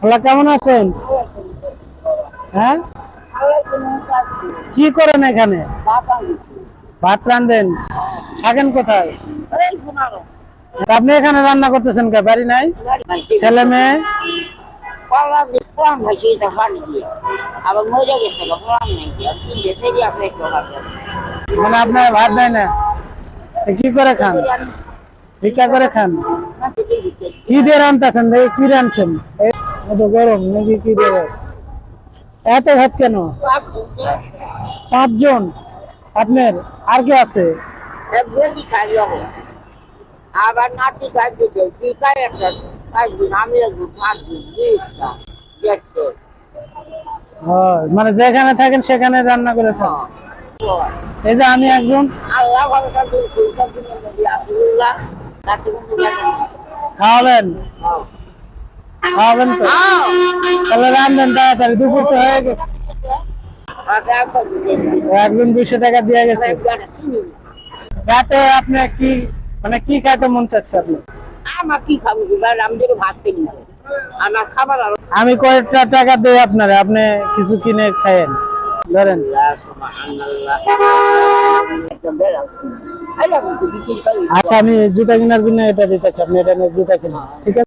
খালা কেমন আছেন? হ্যাঁ, কি করেন এখানে? ভাত রান্ধেন। থাকেন কোথায়? আপনি এখানে রান্না করতেছেন কে? বাড়ি নাই? ছেলে মেয়ে? মানে আপনার ভাত দেয় না? কি করে খান? ভিক্ষা করে খান? কি দিয়ে রান্তাছেন? কি রাঁধছেন? এত গরম নাকি? কি দিয়ে এত ভাত কেন? 5 জন? আপনার আর কে আছে? আবার নাতি কাজে বিকায় একটা 5 দিন আমি একদিন 5 দিন দেখতে মানে যেখানে থাকেন সেখানে রান্না করে খান। এই যে আমি একজন আল্লাহ ভরসা দিন সব দিন আলহামদুলিল্লাহ তাতে কিন্তু খাওয়াবেন, খাওয়াবেন তো? তাহলে রান্ধেন তাড়াতাড়ি, দুপুর তো হয়ে গেছে। একজন 200 টাকা দিয়ে গেছে। রাতে আপনি কি মানে কি খাইতে মন চাচ্ছে আপনি? আমার কি খাবো আমাদের ভাত পেলি আমার খাবার আমি কয়েকটা টাকা দেই আপনারে, আপনি কিছু কিনে খায়েন। ধরেন। আচ্ছা, আমি জুতা কেনার জন্য এটা দিতেছি, আপনি এটা নিয়ে জুতা কিনেন, ঠিক আছে?